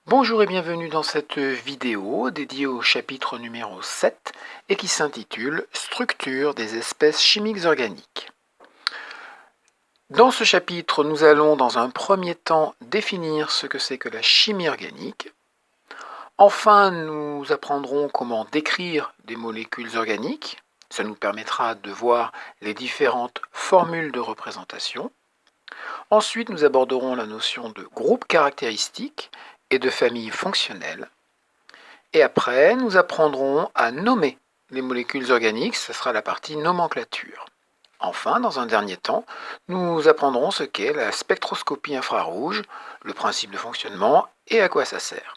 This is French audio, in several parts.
Bonjour et bienvenue dans cette vidéo dédiée au chapitre numéro 7 et qui s'intitule « Structure des espèces chimiques organiques ». Dans ce chapitre, nous allons dans un premier temps définir ce que c'est que la chimie organique. Enfin, nous apprendrons comment décrire des molécules organiques. Ça nous permettra de voir les différentes formules de représentation. Ensuite, nous aborderons la notion de groupe caractéristique et de famille fonctionnelle. Et après, nous apprendrons à nommer les molécules organiques, ce sera la partie nomenclature. Enfin, dans un dernier temps, nous apprendrons ce qu'est la spectroscopie infrarouge, le principe de fonctionnement et à quoi ça sert.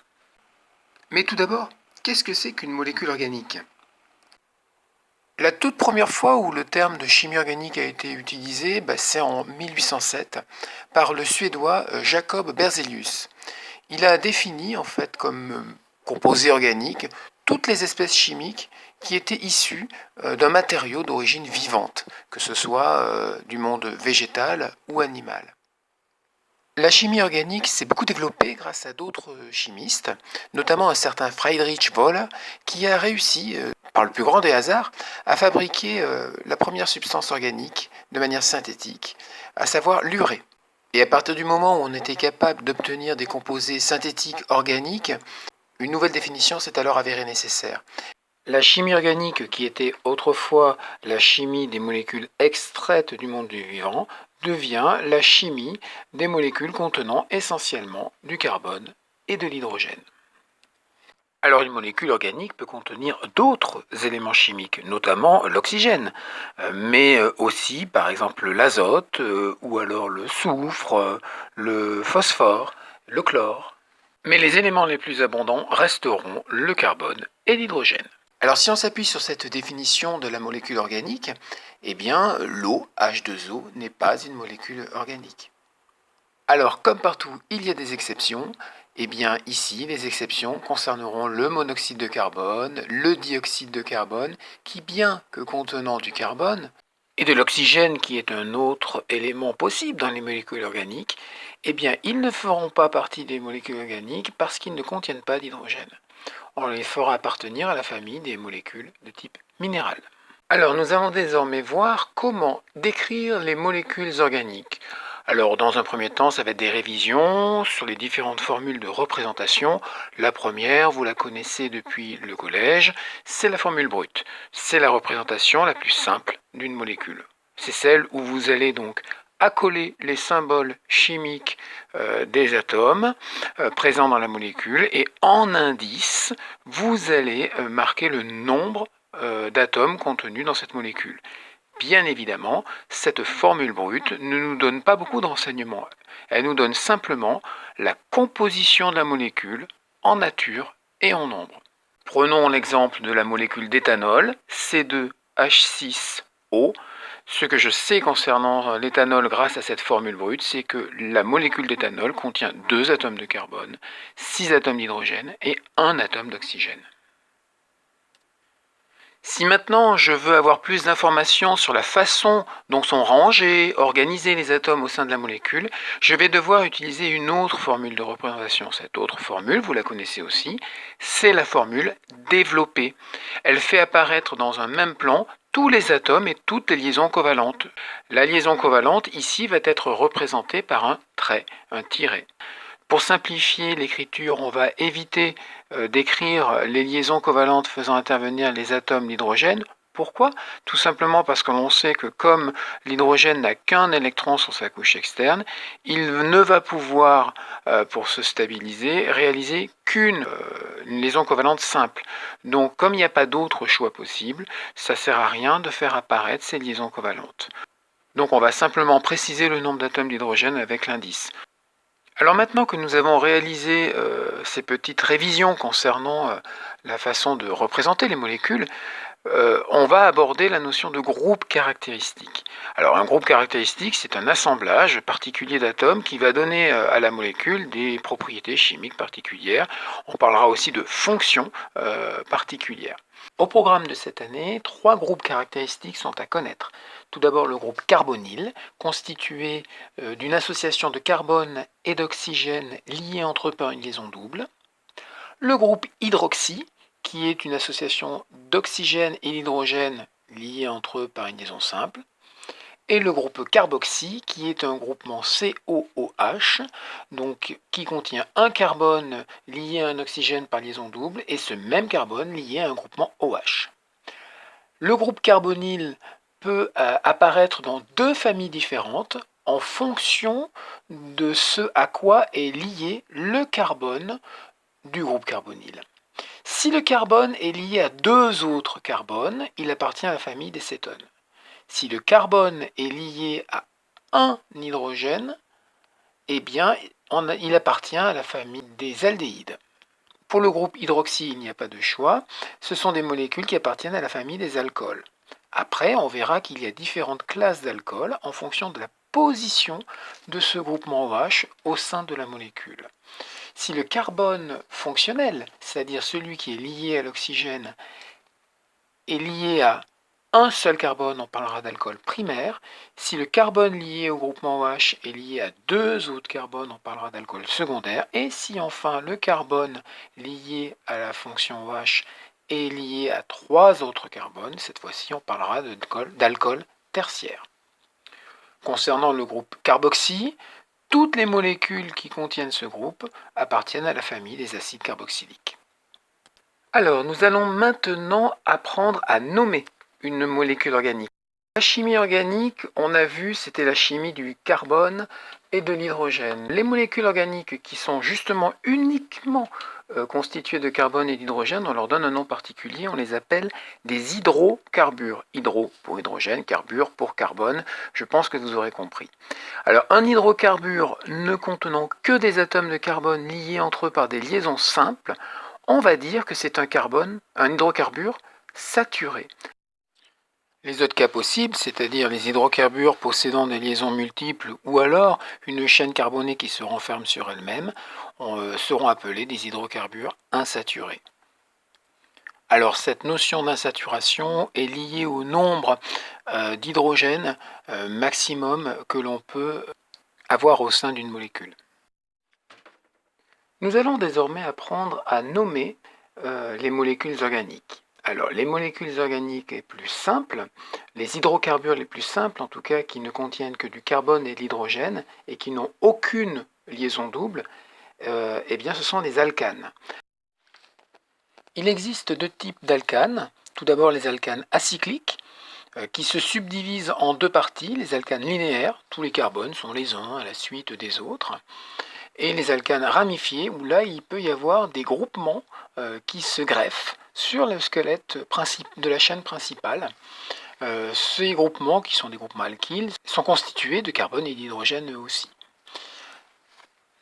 Mais tout d'abord, qu'est-ce que c'est qu'une molécule organique ? La toute première fois où le terme de chimie organique a été utilisé, c'est en 1807 par le Suédois Jacob Berzelius. Il a défini en fait comme composés organiques toutes les espèces chimiques qui étaient issues d'un matériau d'origine vivante, que ce soit du monde végétal ou animal. La chimie organique s'est beaucoup développée grâce à d'autres chimistes, notamment un certain Friedrich Wöhler, qui a réussi, par le plus grand des hasards, à fabriquer la première substance organique de manière synthétique, à savoir l'urée. Et à partir du moment où on était capable d'obtenir des composés synthétiques organiques, une nouvelle définition s'est alors avérée nécessaire. La chimie organique, qui était autrefois la chimie des molécules extraites du monde du vivant, devient la chimie des molécules contenant essentiellement du carbone et de l'hydrogène. Alors une molécule organique peut contenir d'autres éléments chimiques, notamment l'oxygène, mais aussi par exemple l'azote, ou alors le soufre, le phosphore, le chlore. Mais les éléments les plus abondants resteront le carbone et l'hydrogène. Alors si on s'appuie sur cette définition de la molécule organique, eh bien l'eau, H2O, n'est pas une molécule organique. Alors comme partout il y a des exceptions, eh bien ici les exceptions concerneront le monoxyde de carbone, le dioxyde de carbone, qui bien que contenant du carbone, et de l'oxygène qui est un autre élément possible dans les molécules organiques, eh bien ils ne feront pas partie des molécules organiques parce qu'ils ne contiennent pas d'hydrogène. On les fera appartenir à la famille des molécules de type minéral. Alors nous allons désormais voir comment décrire les molécules organiques. Alors dans un premier temps, ça va être des révisions sur les différentes formules de représentation. La première, vous la connaissez depuis le collège, c'est la formule brute. C'est la représentation la plus simple d'une molécule. C'est celle où vous allez donc accoler les symboles chimiques des atomes présents dans la molécule et en indice, vous allez marquer le nombre d'atomes contenus dans cette molécule. Bien évidemment, cette formule brute ne nous donne pas beaucoup de renseignements. Elle nous donne simplement la composition de la molécule en nature et en nombre. Prenons l'exemple de la molécule d'éthanol, C2H6O. Ce que je sais concernant l'éthanol grâce à cette formule brute, c'est que la molécule d'éthanol contient 2 atomes de carbone, 6 atomes d'hydrogène et 1 atome d'oxygène. Si maintenant je veux avoir plus d'informations sur la façon dont sont rangés, organisés les atomes au sein de la molécule, je vais devoir utiliser une autre formule de représentation. Cette autre formule, vous la connaissez aussi, c'est la formule développée. Elle fait apparaître dans un même plan tous les atomes et toutes les liaisons covalentes. La liaison covalente ici va être représentée par un trait, un tiret. Pour simplifier l'écriture, on va éviter d'écrire les liaisons covalentes faisant intervenir les atomes d'hydrogène. Pourquoi ? Tout simplement parce que l'on sait que comme l'hydrogène n'a qu'un électron sur sa couche externe, il ne va pouvoir, pour se stabiliser, réaliser qu'une liaison covalente simple. Donc comme il n'y a pas d'autre choix possible, ça ne sert à rien de faire apparaître ces liaisons covalentes. Donc on va simplement préciser le nombre d'atomes d'hydrogène avec l'indice. Alors maintenant que nous avons réalisé ces petites révisions concernant la façon de représenter les molécules, on va aborder la notion de groupe caractéristique. Alors un groupe caractéristique, c'est un assemblage particulier d'atomes qui va donner à la molécule des propriétés chimiques particulières. On parlera aussi de fonctions particulières. Au programme de cette année, 3 groupes caractéristiques sont à connaître. Tout d'abord le groupe carbonyle, constitué d'une association de carbone et d'oxygène liés entre eux par une liaison double. le groupe hydroxy, qui est une association d'oxygène et d'hydrogène liés entre eux par une liaison simple, et le groupe carboxy, qui est un groupement COOH, donc qui contient un carbone lié à un oxygène par liaison double, et ce même carbone lié à un groupement OH. Le groupe carbonyle peut apparaître dans deux familles différentes en fonction de ce à quoi est lié le carbone du groupe carbonyle. Si le carbone est lié à deux autres carbones, il appartient à la famille des cétones. Si le carbone est lié à un hydrogène, eh bien, il appartient à la famille des aldéhydes. Pour le groupe hydroxy, il n'y a pas de choix. Ce sont des molécules qui appartiennent à la famille des alcools. Après, on verra qu'il y a différentes classes d'alcools en fonction de la position de ce groupement OH au sein de la molécule. Si le carbone fonctionnel, c'est-à-dire celui qui est lié à l'oxygène, est lié à un seul carbone, on parlera d'alcool primaire. Si le carbone lié au groupement OH est lié à deux autres carbones, on parlera d'alcool secondaire. Et si enfin le carbone lié à la fonction OH est lié à trois autres carbones, cette fois-ci on parlera d'alcool tertiaire. Concernant le groupe carboxy, toutes les molécules qui contiennent ce groupe appartiennent à la famille des acides carboxyliques. Alors, nous allons maintenant apprendre à nommer une molécule organique. La chimie organique, on a vu, c'était la chimie du carbone et de l'hydrogène. Les molécules organiques qui sont justement uniquement constituées de carbone et d'hydrogène, on leur donne un nom particulier, on les appelle des hydrocarbures. Hydro pour hydrogène, carbure pour carbone, je pense que vous aurez compris. Alors, un hydrocarbure ne contenant que des atomes de carbone liés entre eux par des liaisons simples, on va dire que c'est un hydrocarbure saturé. Les autres cas possibles, c'est-à-dire les hydrocarbures possédant des liaisons multiples ou alors une chaîne carbonée qui se renferme sur elle-même, seront appelés des hydrocarbures insaturés. Alors cette notion d'insaturation est liée au nombre d'hydrogène maximum que l'on peut avoir au sein d'une molécule. Nous allons désormais apprendre à nommer les molécules organiques. Alors, les molécules organiques les plus simples, les hydrocarbures les plus simples, en tout cas qui ne contiennent que du carbone et de l'hydrogène et qui n'ont aucune liaison double, eh bien, ce sont les alcanes. Il existe deux types d'alcanes. Tout d'abord, les alcanes acycliques, qui se subdivisent en deux parties. Les alcanes linéaires, tous les carbones sont les uns à la suite des autres. Et les alcanes ramifiés, où là, il peut y avoir des groupements qui se greffent sur le squelette de la chaîne principale. Ces groupements, qui sont des groupements alkyles, sont constitués de carbone et d'hydrogène eux aussi.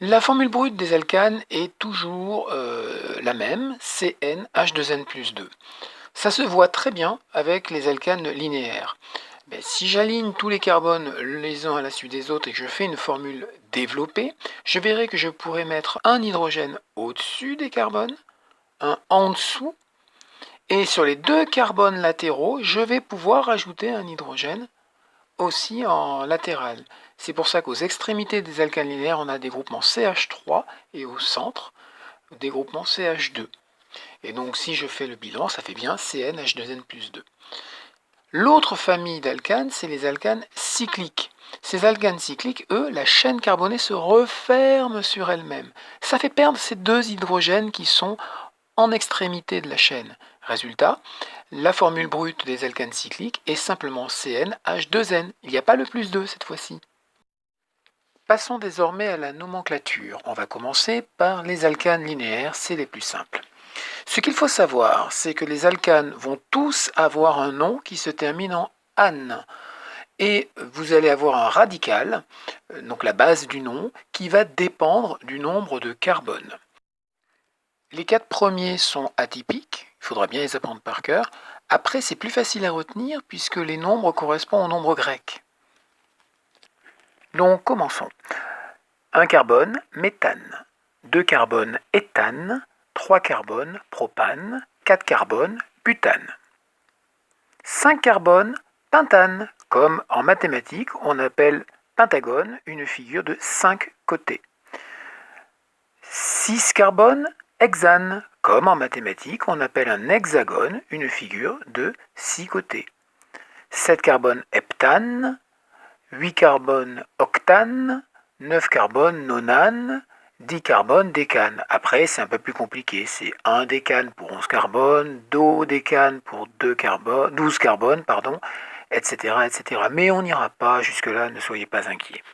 La formule brute des alcanes est toujours la même, CnH2n plus 2. Ça se voit très bien avec les alcanes linéaires. Si j'aligne tous les carbones les uns à la suite des autres et que je fais une formule développée, je verrai que je pourrais mettre un hydrogène au-dessus des carbones, un en dessous, et sur les deux carbones latéraux, je vais pouvoir ajouter un hydrogène aussi en latéral. C'est pour ça qu'aux extrémités des alcanes linéaires, on a des groupements CH3 et au centre, des groupements CH2. Et donc si je fais le bilan, ça fait bien CnH2n plus 2. L'autre famille d'alcanes, c'est les alcanes cycliques. Ces alcanes cycliques, eux, la chaîne carbonée se referme sur elle-même. Ça fait perdre ces deux hydrogènes qui sont en extrémité de la chaîne. Résultat, la formule brute des alcanes cycliques est simplement CnH2n. Il n'y a pas le plus 2 cette fois-ci. Passons désormais à la nomenclature. On va commencer par les alcanes linéaires, c'est les plus simples. Ce qu'il faut savoir, c'est que les alcanes vont tous avoir un nom qui se termine en -ane. Et vous allez avoir un radical, donc la base du nom, qui va dépendre du nombre de carbone. Les quatre premiers sont atypiques, il faudra bien les apprendre par cœur. Après, c'est plus facile à retenir puisque les nombres correspondent aux nombres grecs. Donc, commençons. 1 carbone, méthane. 2 carbones, éthane. 3 carbones, propane. 4 carbones, butane. 5 carbones, pentane. Comme en mathématiques, on appelle pentagone une figure de 5 côtés. 6 carbones, hexane, Comme en mathématiques, on appelle un hexagone une figure de 6 côtés. 7 carbone heptane, 8 carbone octane, 9 carbone nonane, 10 carbone décane. Après, c'est un peu plus compliqué. C'est 1 décane pour 11 carbone, 2 décane pour 12 carbone, etc., etc. Mais on n'ira pas jusque-là, ne soyez pas inquiets.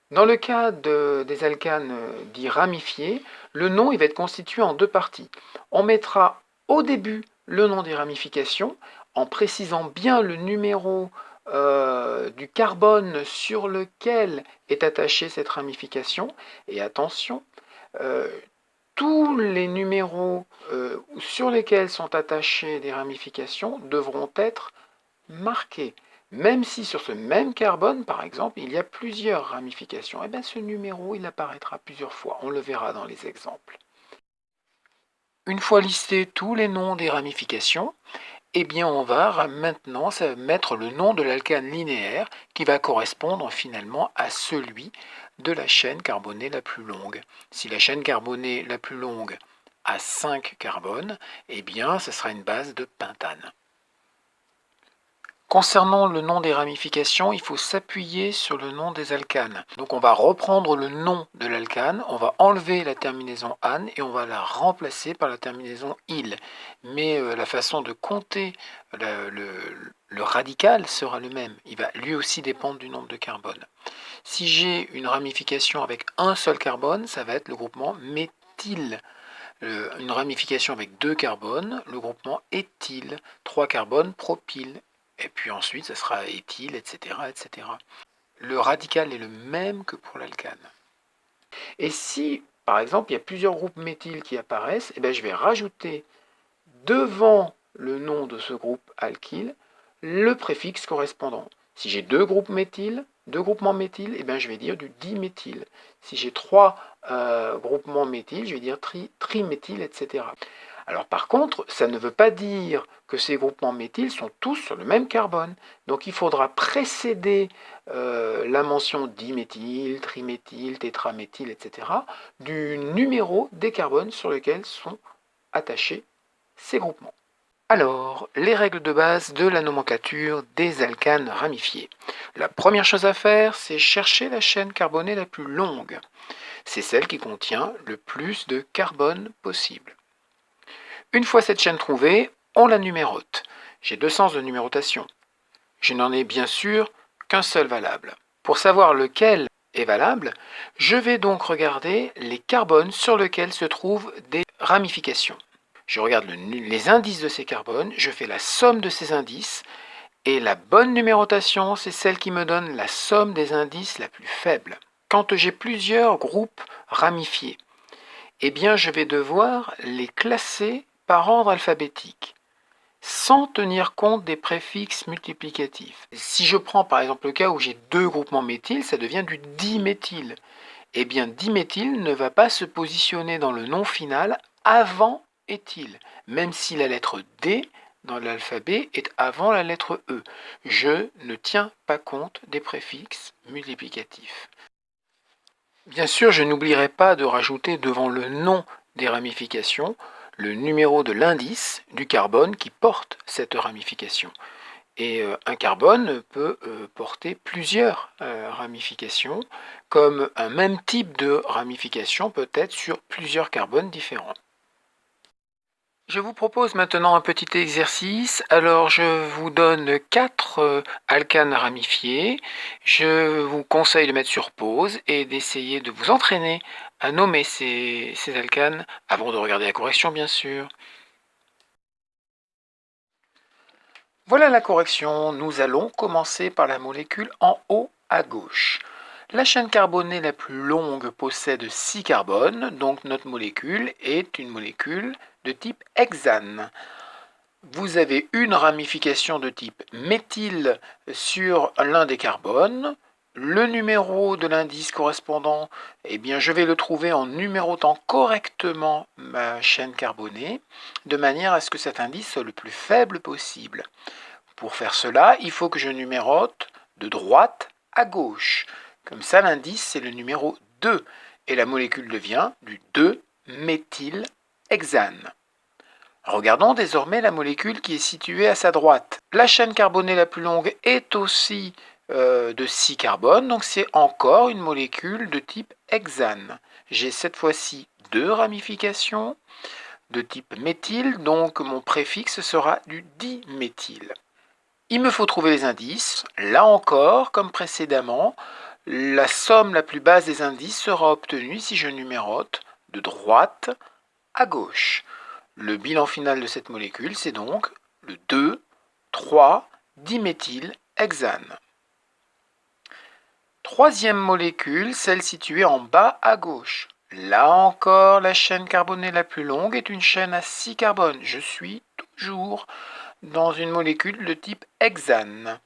Dans le cas des alcanes dits ramifiés, le nom il va être constitué en deux parties. On mettra au début le nom des ramifications, en précisant bien le numéro du carbone sur lequel est attachée cette ramification. Et attention, euh, tous les numéros sur lesquels sont attachées des ramifications devront être marqués. Même si sur ce même carbone, par exemple, il y a plusieurs ramifications, eh bien ce numéro il apparaîtra plusieurs fois. On le verra dans les exemples. Une fois listés tous les noms des ramifications, eh bien on va maintenant mettre le nom de l'alcane linéaire qui va correspondre finalement à celui de la chaîne carbonée la plus longue. Si la chaîne carbonée la plus longue a 5 carbones, eh bien ce sera une base de pentane. Concernant le nom des ramifications, il faut s'appuyer sur le nom des alcanes. Donc on va reprendre le nom de l'alcane, on va enlever la terminaison -ane et on va la remplacer par la terminaison -il. Mais la façon de compter le radical sera le même. Il va lui aussi dépendre du nombre de carbone. Si j'ai une ramification avec un seul carbone, ça va être le groupement méthyle. Une ramification avec 2 carbones, le groupement éthyle. 3 carbones, propyle. Et puis ensuite, ça sera éthyle, etc., etc. Le radical est le même que pour l'alcane. Et si, par exemple, il y a plusieurs groupes méthyl qui apparaissent, eh bien, je vais rajouter devant le nom de ce groupe alkyle le préfixe correspondant. Si j'ai deux groupes méthyl, deux groupements méthyl, eh bien, je vais dire du diméthyle. Si j'ai trois groupements méthyl, je vais dire triméthyle, etc. Alors par contre, ça ne veut pas dire que ces groupements méthyl sont tous sur le même carbone. Donc il faudra précéder la mention diméthyle, triméthyle, tétraméthyle, etc. du numéro des carbones sur lesquels sont attachés ces groupements. Alors, les règles de base de la nomenclature des alcanes ramifiés. La première chose à faire, c'est chercher la chaîne carbonée la plus longue. C'est celle qui contient le plus de carbone possible. Une fois cette chaîne trouvée, on la numérote. J'ai deux sens de numérotation. Je n'en ai bien sûr qu'un seul valable. Pour savoir lequel est valable, je vais donc regarder les carbones sur lesquels se trouvent des ramifications. Je regarde les indices de ces carbones, je fais la somme de ces indices, et la bonne numérotation, c'est celle qui me donne la somme des indices la plus faible. Quand j'ai plusieurs groupes ramifiés, eh bien je vais devoir les classer par ordre alphabétique, sans tenir compte des préfixes multiplicatifs. Si je prends par exemple le cas où j'ai deux groupements méthyl, ça devient du diméthyle. Eh bien diméthyle ne va pas se positionner dans le nom final avant éthyle, même si la lettre D dans l'alphabet est avant la lettre E. Je ne tiens pas compte des préfixes multiplicatifs. Bien sûr, je n'oublierai pas de rajouter devant le nom des ramifications le numéro de l'indice du carbone qui porte cette ramification. Et un carbone peut porter plusieurs ramifications, comme un même type de ramification peut être sur plusieurs carbones différents. Je vous propose maintenant un petit exercice. Alors je vous donne 4 alcanes ramifiés. Je vous conseille de mettre sur pause et d'essayer de vous entraîner à nommer ces alcanes avant de regarder la correction bien sûr. Voilà la correction. Nous allons commencer par la molécule en haut à gauche. La chaîne carbonée la plus longue possède 6 carbones, donc notre molécule est une molécule de type hexane. Vous avez une ramification de type méthyle sur l'un des carbones. Le numéro de l'indice correspondant, eh bien, je vais le trouver en numérotant correctement ma chaîne carbonée, de manière à ce que cet indice soit le plus faible possible. Pour faire cela, il faut que je numérote de droite à gauche. Comme ça, l'indice, c'est le numéro 2. Et la molécule devient du 2-méthylhexane. hexane. Regardons désormais la molécule qui est située à sa droite. La chaîne carbonée la plus longue est aussi de 6 carbones, donc c'est encore une molécule de type hexane. J'ai cette fois-ci 2 ramifications de type méthyle, donc mon préfixe sera du diméthyle. Il me faut trouver les indices. Là encore, comme précédemment, la somme la plus basse des indices sera obtenue si je numérote de droite à gauche. Le bilan final de cette molécule, c'est donc le 2,3-diméthylhexane. Troisième molécule, celle située en bas à gauche. Là encore, la chaîne carbonée la plus longue est une chaîne à 6 carbones. Je suis toujours dans une molécule de type hexane.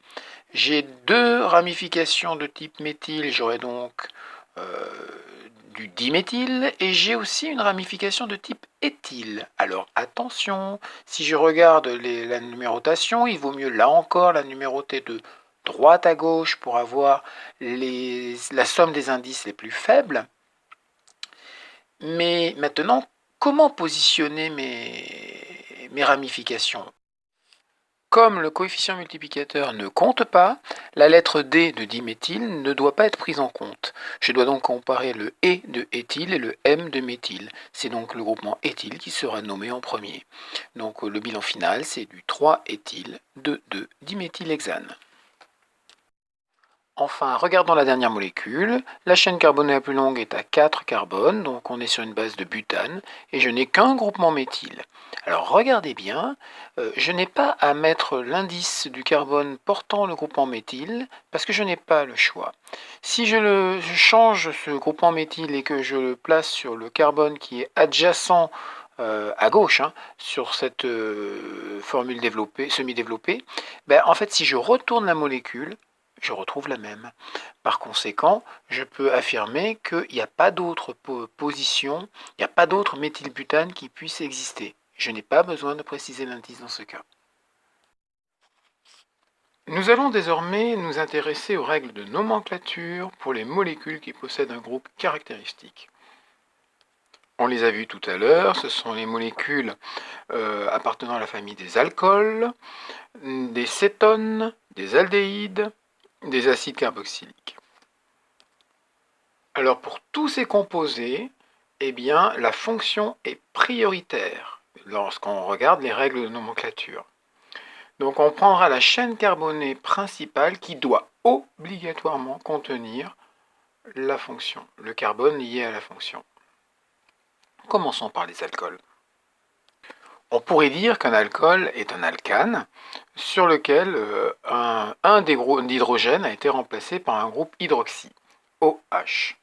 J'ai 2 ramifications de type méthyle, j'aurai donc du diméthyle, et j'ai aussi une ramification de type éthyle. Alors attention, si je regarde la numérotation, il vaut mieux là encore la numéroter de droite à gauche pour avoir la somme des indices les plus faibles. Mais maintenant, comment positionner mes ramifications ? Comme le coefficient multiplicateur ne compte pas, la lettre D de diméthyle ne doit pas être prise en compte. Je dois donc comparer le E de éthyle et le M de méthyle. C'est donc le groupement éthyle qui sera nommé en premier. Donc le bilan final, c'est du 3-éthyle de 2-diméthylhexane. Enfin, regardons la dernière molécule. La chaîne carbonée la plus longue est à 4 carbones, donc on est sur une base de butane, et je n'ai qu'un groupement méthyle. Alors regardez bien, je n'ai pas à mettre l'indice du carbone portant le groupement méthyle, parce que je n'ai pas le choix. Si je change ce groupement méthyle et que je le place sur le carbone qui est adjacent à gauche, sur cette formule semi-développée, en fait, si je retourne la molécule, je retrouve la même. Par conséquent, je peux affirmer qu'il n'y a pas d'autre position, il n'y a pas d'autre méthylbutane qui puisse exister. Je n'ai pas besoin de préciser l'indice dans ce cas. Nous allons désormais nous intéresser aux règles de nomenclature pour les molécules qui possèdent un groupe caractéristique. On les a vues tout à l'heure, ce sont les molécules appartenant à la famille des alcools, des cétones, des aldéhydes, des acides carboxyliques. Alors pour tous ces composés, eh bien, la fonction est prioritaire lorsqu'on regarde les règles de nomenclature. Donc on prendra la chaîne carbonée principale qui doit obligatoirement contenir la fonction, le carbone lié à la fonction. Commençons par les alcools. On pourrait dire qu'un alcool est un alcane sur lequel un des groupes d'hydrogène a été remplacé par un groupe hydroxy, OH.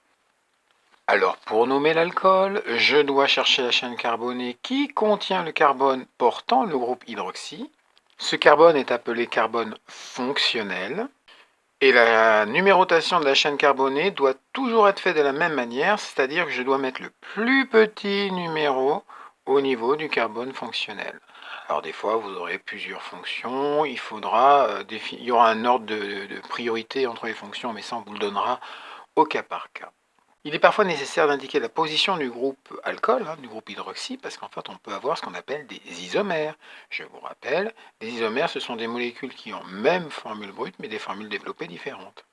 Alors, pour nommer l'alcool, je dois chercher la chaîne carbonée qui contient le carbone portant le groupe hydroxy. Ce carbone est appelé carbone fonctionnel. Et la numérotation de la chaîne carbonée doit toujours être faite de la même manière, c'est-à-dire que je dois mettre le plus petit numéro au niveau du carbone fonctionnel. Alors des fois, vous aurez plusieurs fonctions, il y aura un ordre de priorité entre les fonctions, mais ça, on vous le donnera au cas par cas. Il est parfois nécessaire d'indiquer la position du groupe alcool, du groupe hydroxy, parce qu'en fait on peut avoir ce qu'on appelle des isomères. Je vous rappelle, des isomères ce sont des molécules qui ont même formule brute, mais des formules développées différentes.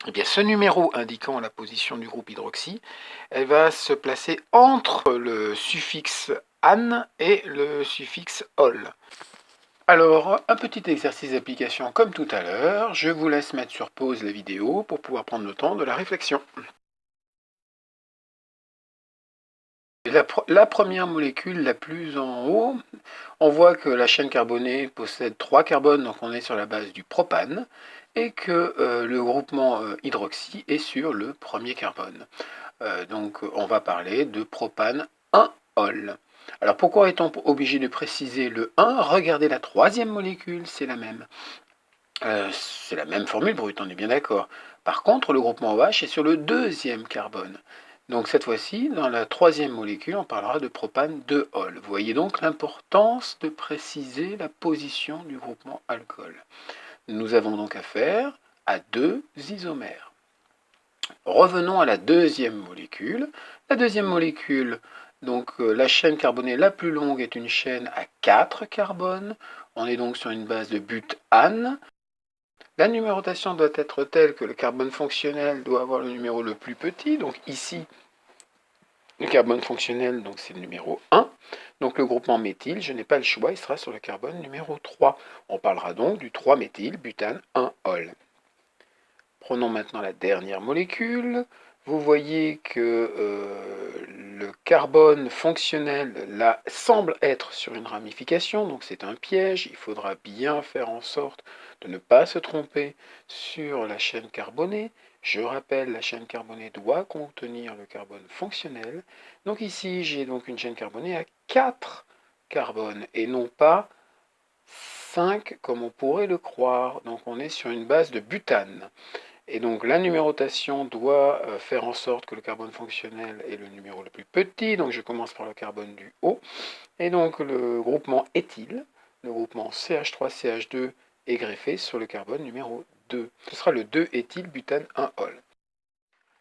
Eh bien, ce numéro indiquant la position du groupe hydroxy, elle va se placer entre le suffixe -ane et le suffixe -ol. Alors, un petit exercice d'application comme tout à l'heure, je vous laisse mettre sur pause la vidéo pour pouvoir prendre le temps de la réflexion. La première molécule, la plus en haut, on voit que la chaîne carbonée possède 3 carbones, donc on est sur la base du propane, et que le groupement hydroxy est sur le premier carbone. Donc on va parler de propane 1-ol. Alors pourquoi est-on obligé de préciser le 1? Regardez la troisième molécule, c'est la même. C'est la même formule brute, on est bien d'accord. Par contre, le groupement OH est sur le deuxième carbone. Donc cette fois-ci, dans la troisième molécule, on parlera de propane 2-ol. Vous voyez donc l'importance de préciser la position du groupement alcool. Nous avons donc affaire à 2 isomères. Revenons à la deuxième molécule. La deuxième molécule Donc la chaîne carbonée la plus longue est une chaîne à 4 carbones. On est donc sur une base de butane. La numérotation doit être telle que le carbone fonctionnel doit avoir le numéro le plus petit. Donc ici, le carbone fonctionnel, donc c'est le numéro 1. Donc le groupement méthyle, je n'ai pas le choix, il sera sur le carbone numéro 3. On parlera donc du 3-méthyle butane 1-ol. Prenons maintenant la dernière molécule. Vous voyez que le carbone fonctionnel là semble être sur une ramification, donc c'est un piège. Il faudra bien faire en sorte de ne pas se tromper sur la chaîne carbonée. Je rappelle, la chaîne carbonée doit contenir le carbone fonctionnel. Donc ici, j'ai donc une chaîne carbonée à 4 carbones et non pas 5 comme on pourrait le croire. Donc on est sur une base de butane. Et donc la numérotation doit faire en sorte que le carbone fonctionnel est le numéro le plus petit. Donc je commence par le carbone du haut. Et donc le groupement éthyle, le groupement CH3CH2 est greffé sur le carbone numéro 2. Ce sera le 2-éthylbutane 1-ol.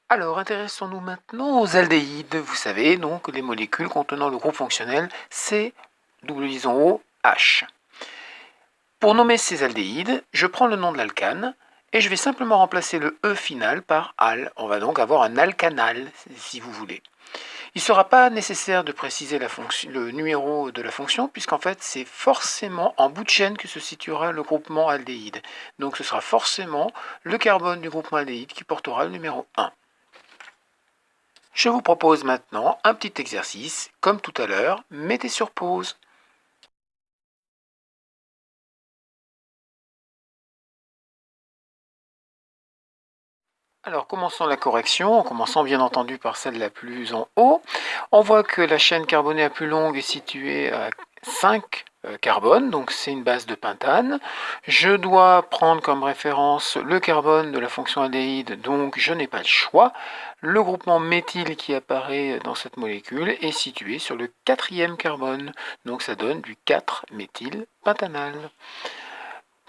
Alors intéressons-nous maintenant aux aldéhydes. Vous savez donc les molécules contenant le groupe fonctionnel COOH. Pour nommer ces aldéhydes, je prends le nom de l'alcane et je vais simplement remplacer le E final par al. On va donc avoir un alcanal, si vous voulez. Il ne sera pas nécessaire de préciser le numéro de la fonction, puisqu'en fait, c'est forcément en bout de chaîne que se situera le groupement aldéhyde. Donc ce sera forcément le carbone du groupement aldéhyde qui portera le numéro 1. Je vous propose maintenant un petit exercice. Comme tout à l'heure, mettez sur pause. Alors commençons la correction, en commençant bien entendu par celle la plus en haut. On voit que la chaîne carbonée la plus longue est située à 5 carbones, donc c'est une base de pentane. Je dois prendre comme référence le carbone de la fonction aldéhyde, donc je n'ai pas le choix. Le groupement méthyle qui apparaît dans cette molécule est situé sur le 4e carbone, donc ça donne du 4-méthylpentanal.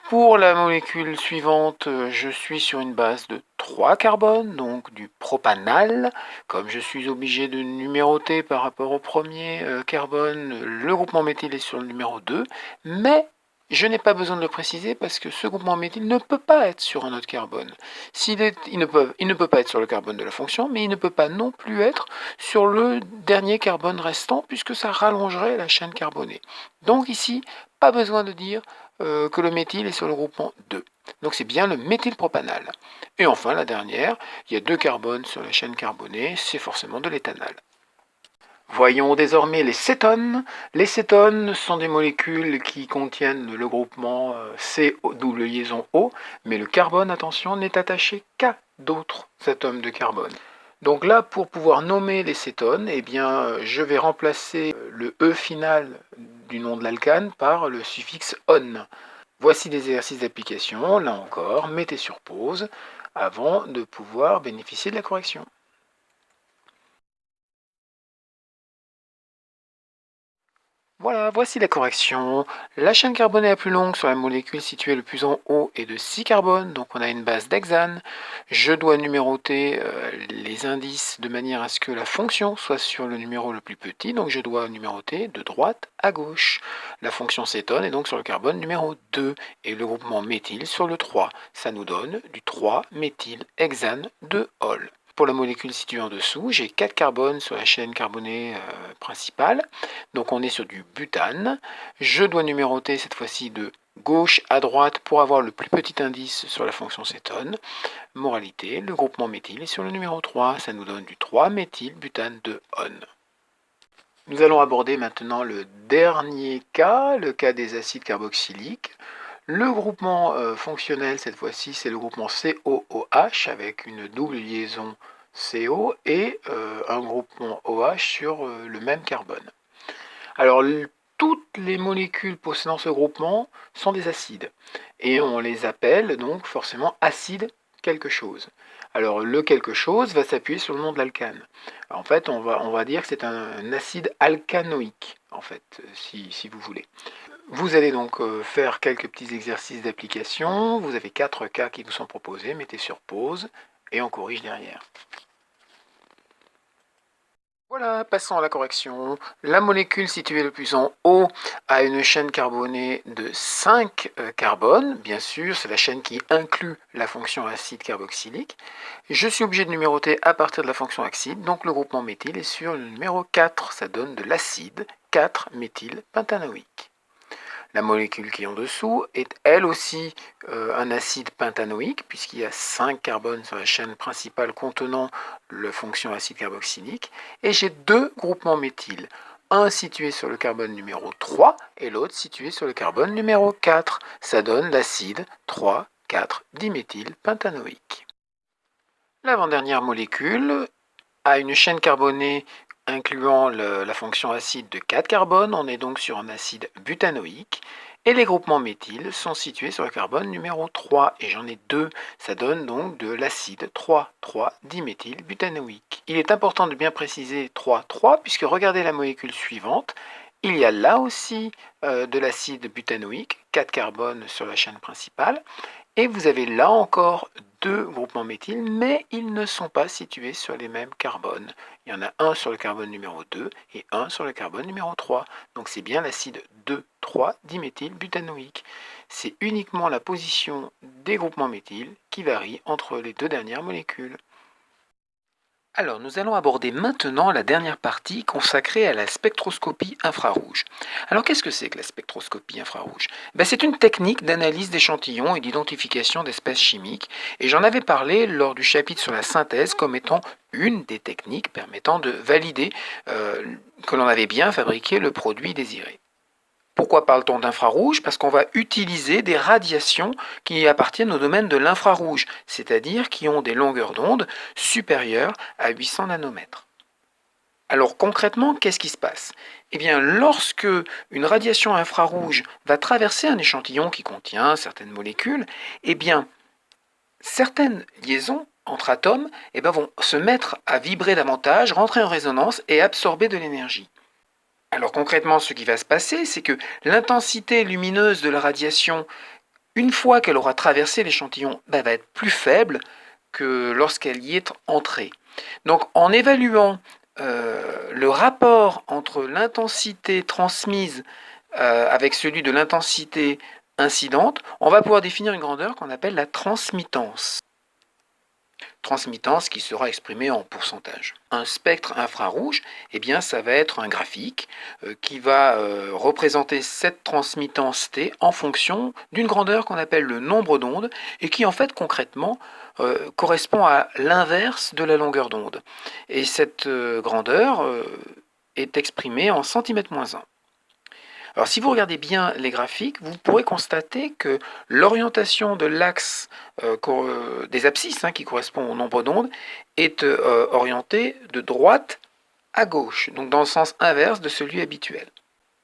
Pour la molécule suivante, je suis sur une base de 3 carbones, donc du propanal. Comme je suis obligé de numéroter par rapport au premier carbone, le groupement méthyle est sur le numéro 2, mais je n'ai pas besoin de le préciser parce que ce groupement méthyle ne peut pas être sur un autre carbone. Il ne peut pas être sur le carbone de la fonction, mais il ne peut pas non plus être sur le dernier carbone restant puisque ça rallongerait la chaîne carbonée. Donc ici, pas besoin de dire que le méthyle est sur le groupement 2. Donc c'est bien le méthylpropanal. Et enfin, la dernière, il y a 2 carbones sur la chaîne carbonée, c'est forcément de l'éthanal. Voyons désormais les cétones. Les cétones sont des molécules qui contiennent le groupement C double liaison O, mais le carbone, attention, n'est attaché qu'à d'autres atomes de carbone. Donc là, pour pouvoir nommer les cétones, eh bien, je vais remplacer le E final du nom de l'alcane par le suffixe -on. Voici des exercices d'application, là encore, mettez sur pause avant de pouvoir bénéficier de la correction. Voilà, voici la correction. La chaîne carbonée la plus longue sur la molécule située le plus en haut est de 6 carbones, donc on a une base d'hexane. Je dois numéroter les indices de manière à ce que la fonction soit sur le numéro le plus petit, donc je dois numéroter de droite à gauche. La fonction cétone est donc sur le carbone numéro 2 et le groupement méthyle sur le 3. Ça nous donne du 3-méthylhexane 2-ol. Pour la molécule située en dessous, j'ai 4 carbones sur la chaîne carbonée principale. Donc on est sur du butane. Je dois numéroter cette fois-ci de gauche à droite pour avoir le plus petit indice sur la fonction cétone. Moralité, le groupement méthyle est sur le numéro 3. Ça nous donne du 3-méthylbutane 2-on. Nous allons aborder maintenant le dernier cas, le cas des acides carboxyliques. Le groupement fonctionnel, cette fois-ci, c'est le groupement COOH avec une double liaison CO et un groupement OH sur le même carbone. Alors, toutes les molécules possédant ce groupement sont des acides et on les appelle donc forcément acides quelque chose. Alors, le quelque chose va s'appuyer sur le nom de l'alcane. En fait, on va dire que c'est un acide alcanoïque, en fait, si vous voulez. Vous allez donc faire quelques petits exercices d'application. Vous avez 4 cas qui vous sont proposés. Mettez sur pause et on corrige derrière. Voilà, passons à la correction. La molécule située le plus en haut a une chaîne carbonée de 5 carbones. Bien sûr, c'est la chaîne qui inclut la fonction acide carboxylique. Je suis obligé de numéroter à partir de la fonction acide, donc le groupement méthyle est sur le numéro 4. Ça donne de l'acide 4-méthylpentanoïque. La molécule qui est en dessous est elle aussi un acide pentanoïque, puisqu'il y a 5 carbones sur la chaîne principale contenant la fonction acide carboxylique. Et j'ai deux groupements méthyl, un situé sur le carbone numéro 3 et l'autre situé sur le carbone numéro 4. Ça donne l'acide 3,4-diméthylpentanoïque. L'avant-dernière molécule a une chaîne carbonée incluant la fonction acide de 4 carbones. On est donc sur un acide butanoïque. Et les groupements méthyl sont situés sur le carbone numéro 3. Et j'en ai deux. Ça donne donc de l'acide 3,3-diméthylbutanoïque. Il est important de bien préciser 3,3 puisque regardez la molécule suivante. Il y a là aussi de l'acide butanoïque, 4 carbones sur la chaîne principale. Et vous avez là encore deux groupements méthyl, mais ils ne sont pas situés sur les mêmes carbones. Il y en a un sur le carbone numéro 2 et un sur le carbone numéro 3. Donc c'est bien l'acide 2,3-diméthylbutanoïque. C'est uniquement la position des groupements méthyl qui varie entre les deux dernières molécules. Alors, nous allons aborder maintenant la dernière partie consacrée à la spectroscopie infrarouge. Alors, qu'est-ce que c'est que la spectroscopie infrarouge? C'est une technique d'analyse d'échantillons et d'identification d'espèces chimiques, et j'en avais parlé lors du chapitre sur la synthèse comme étant une des techniques permettant de valider que l'on avait bien fabriqué le produit désiré. Pourquoi parle-t-on d'infrarouge? Parce qu'on va utiliser des radiations qui appartiennent au domaine de l'infrarouge, c'est-à-dire qui ont des longueurs d'onde supérieures à 800 nanomètres. Alors concrètement, qu'est-ce qui se passe? Eh bien, lorsque une radiation infrarouge va traverser un échantillon qui contient certaines molécules, eh bien, certaines liaisons entre atomes vont se mettre à vibrer davantage, rentrer en résonance et absorber de l'énergie. Alors concrètement, ce qui va se passer, c'est que l'intensité lumineuse de la radiation, une fois qu'elle aura traversé l'échantillon, va être plus faible que lorsqu'elle y est entrée. Donc en évaluant le rapport entre l'intensité transmise avec celui de l'intensité incidente, on va pouvoir définir une grandeur qu'on appelle la transmittance. Transmittance qui sera exprimée en pourcentage. Un spectre infrarouge, ça va être un graphique qui va représenter cette transmittance T en fonction d'une grandeur qu'on appelle le nombre d'ondes et qui en fait concrètement correspond à l'inverse de la longueur d'onde. Et cette grandeur est exprimée en centimètres-1. Alors si vous regardez bien les graphiques, vous pourrez constater que l'orientation de l'axe des abscisses, qui correspond au nombre d'ondes, est orientée de droite à gauche, donc dans le sens inverse de celui habituel.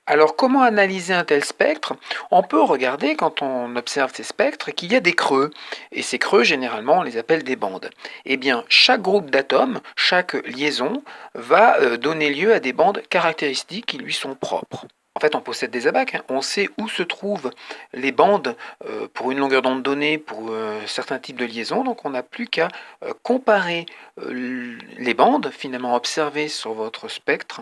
Alors comment analyser un tel spectre? On peut regarder, quand on observe ces spectres, qu'il y a des creux. Et ces creux, généralement, on les appelle des bandes. Eh bien, chaque groupe d'atomes, chaque liaison, va donner lieu à des bandes caractéristiques qui lui sont propres. En fait, on possède des abacs, on sait où se trouvent les bandes pour une longueur d'onde donnée, pour certains types de liaisons, donc on n'a plus qu'à comparer les bandes finalement observées sur votre spectre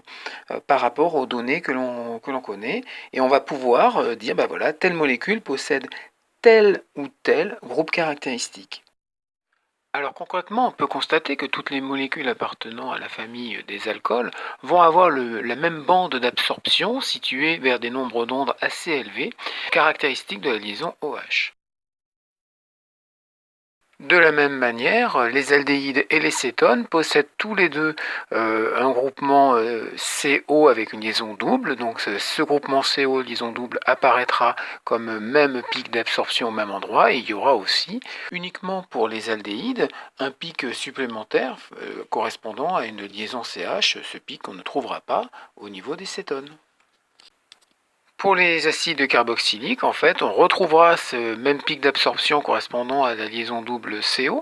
par rapport aux données que l'on connaît, et on va pouvoir dire, voilà, telle molécule possède tel ou tel groupe caractéristique. Alors concrètement, on peut constater que toutes les molécules appartenant à la famille des alcools vont avoir la même bande d'absorption située vers des nombres d'ondes assez élevés, caractéristiques de la liaison OH. De la même manière, les aldéhydes et les cétones possèdent tous les deux un groupement CO avec une liaison double. Donc ce groupement CO liaison double apparaîtra comme même pic d'absorption au même endroit. Et il y aura aussi, uniquement pour les aldéhydes, un pic supplémentaire correspondant à une liaison CH. Ce pic, on ne trouvera pas au niveau des cétones. Pour les acides carboxyliques, en fait, on retrouvera ce même pic d'absorption correspondant à la liaison double CO,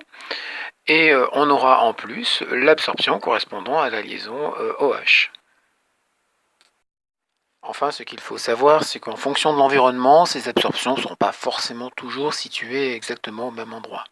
et on aura en plus l'absorption correspondant à la liaison OH. Enfin, ce qu'il faut savoir, c'est qu'en fonction de l'environnement, ces absorptions ne sont pas forcément toujours situées exactement au même endroit.